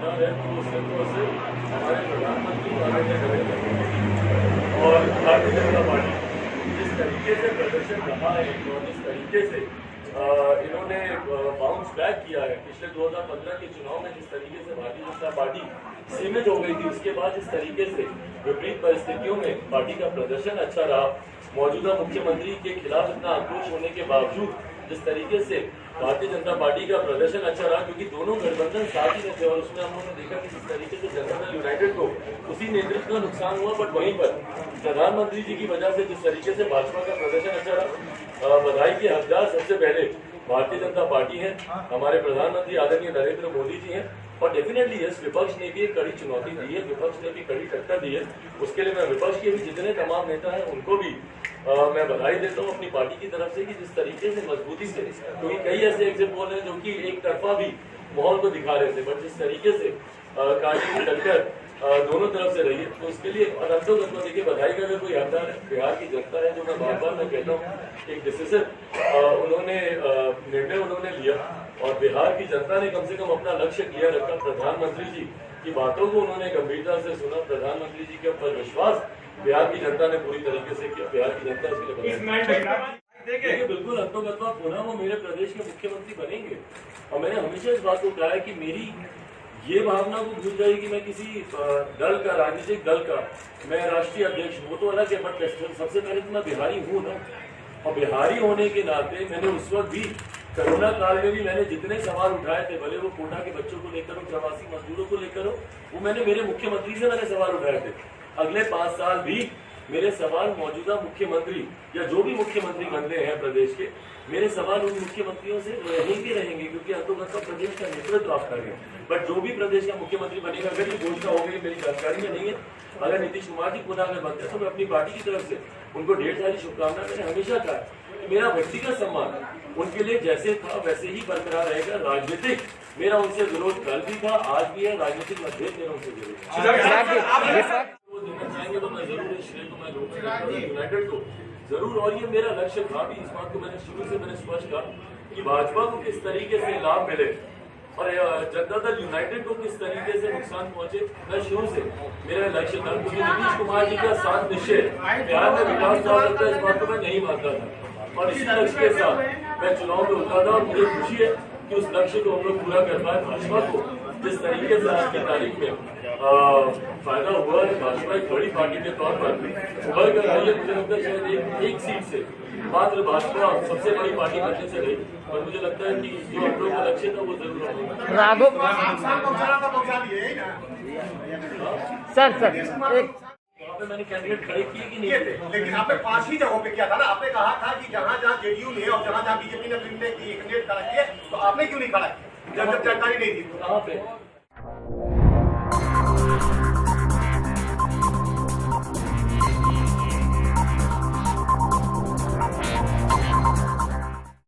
चुनाव है तो सिर्फ और सिर्फ हमारे प्रधानमंत्री आदरणीय नरेंद्र मोदी और भारतीय जनता पार्टी जिस तरीके से प्रदर्शन रहा है और जिस तरीके से इन्होंने बाउंस बैक किया है पिछले 2015 के चुनाव में, जिस तरीके से भारतीय जनता पार्टी सीमित हो गई थी, उसके बाद जिस तरीके से विपरीत परिस्थितियों में पार्टी का प्रदर्शन अच्छा रहा, मौजूदा मुख्यमंत्री के खिलाफ इतना आक्रोश होने के बावजूद जिस तरीके से भारतीय जनता पार्टी का प्रदर्शन अच्छा रहा, क्योंकि दोनों गठबंधन साथ ही में थे और उसमें हम लोगों ने देखा कि जिस तरीके से जनता दल यूनाइटेड को उसी नेतृत्व का नुकसान हुआ, बट वहीं पर प्रधानमंत्री जी की वजह से जिस तरीके से भाजपा का प्रदर्शन अच्छा रहा, बधाई के हकदार सबसे पहले भारतीय जनता पार्टी है, हमारे प्रधानमंत्री आदरणीय नरेंद्र मोदी जी हैं। और डेफिनेटली यस, विपक्ष ने भी एक कड़ी चुनौती दी है, विपक्ष ने भी कड़ी टक्कर दी है, उसके लिए मैं विपक्ष के भी जितने तमाम नेता हैं उनको भी मैं बधाई देता हूँ अपनी पार्टी की तरफ से कि जिस तरीके से मजबूती से, क्योंकि कई ऐसे एग्जिट पोल हैं जो कि एक तरफा भी माहौल को दिखा रहे थे, बट जिस तरीके से कांटे की टक्कर दोनों तरफ से रही है, तो उसके लिए अनंतों देखिए बधाई का अगर कोई हकदार है बिहार की जनता है, जो मैं बार बार मैं कहता हूँ एक डिसीजन उन्होंने निर्णय उन्होंने लिया और बिहार की जनता ने कम से कम अपना लक्ष्य क्लियर रखा, प्रधानमंत्री जी की बातों को उन्होंने गंभीरता से सुना, प्रधानमंत्री जी के ऊपर विश्वास बिहार की जनता ने पूरी तरीके से किया, बिहार की जनता इसके लिए देखिए बिल्कुल अंतोगत्वा पुनः वो मेरे प्रदेश के मुख्यमंत्री बनेंगे। और मैंने हमेशा इस बात को कहा है कि मेरी ये भावना को भूल जाए कि मैं किसी दल का, राजनीतिक दल का मैं राष्ट्रीय अध्यक्ष हूँ, वो तो अलग है, बट सबसे पहले तो मैं बिहारी हूँ ना, और बिहारी होने के नाते मैंने उस वक्त भी कोरोना काल में भी मैंने जितने सवाल उठाए थे, भले वो कोटा के बच्चों को लेकर हो, प्रवासी मजदूरों को लेकर हो, वो मैंने मेरे मुख्यमंत्री से मैंने सवाल उठाए थे। अगले 5 साल भी मेरे सवाल मौजूदा मुख्यमंत्री या जो भी मुख्यमंत्री बनते हैं प्रदेश के, मेरे सवाल उन मुख्यमंत्रियों से रहेंगे, क्योंकि अंतोगत प्रदेश का नेतृत्व आप करेंगे। बट जो भी प्रदेश का मुख्यमंत्री बनेगा, अगर ये घोषणा हो गई मेरी जानकारी में नहीं है, अगर नीतीश कुमार जी पुनः अगर बनते हैं तो मैं अपनी पार्टी की तरफ से उनको ढेर सारी शुभकामनाएं। मैंने हमेशा कहा कि मेरा व्यक्तिगत सम्मान उनके लिए जैसे था वैसे ही बरकरार रहेगा। राजनीतिक मेरा उनसे विरोध कल भी था, आज भी है, राजनीतिक मतभेद मेरा उनसे जरूर चाहेंगे तो मैं जरूर इस श्रेय को मैं लोग यूनाइटेड को जरूर, और ये मेरा लक्ष्य था भी, इस बात को मैंने शुरू से मैंने स्पष्ट कहा कि भाजपा को किस तरीके से लाभ मिले और जनता दल यूनाइटेड को किस तरीके से नुकसान पहुंचे, मैं शुरू से मेरा लक्ष्य था, क्योंकि नीतीश कुमार जी का साथ निश्चय बिहार में विकास हो सकता है, इस बात को मैं नहीं मानता था, और इसी लक्ष्य के साथ मैं चुनाव में उतरा था। और मुझे खुशी है कि उस लक्ष्य को हम लोग पूरा कर पाए। भाजपा को जिस तरीके से आज की तारीख में फायदा हुआ है, भाजपा एक बड़ी पार्टी के तौर पर उभर कर आई है। मुझे लगता है शायद एक सीट से मात्र भाजपा सबसे बड़ी पार्टी बनने से रही, और मुझे लगता है कि जो हम लोग का लक्ष्य था वो जरूर सर मैंने कैंडिडेट खड़े किए कि नहीं, लेकिन आपने 5 ही जगहों पे किया था ना। आपने कहा था कि जहाँ जेडीयू ने और जहाँ बीजेपी ने कैंडिडेट खड़ा किया, तो आपने क्यों नहीं खड़ा किया जब जानकारी नहीं थी? कहाँ पे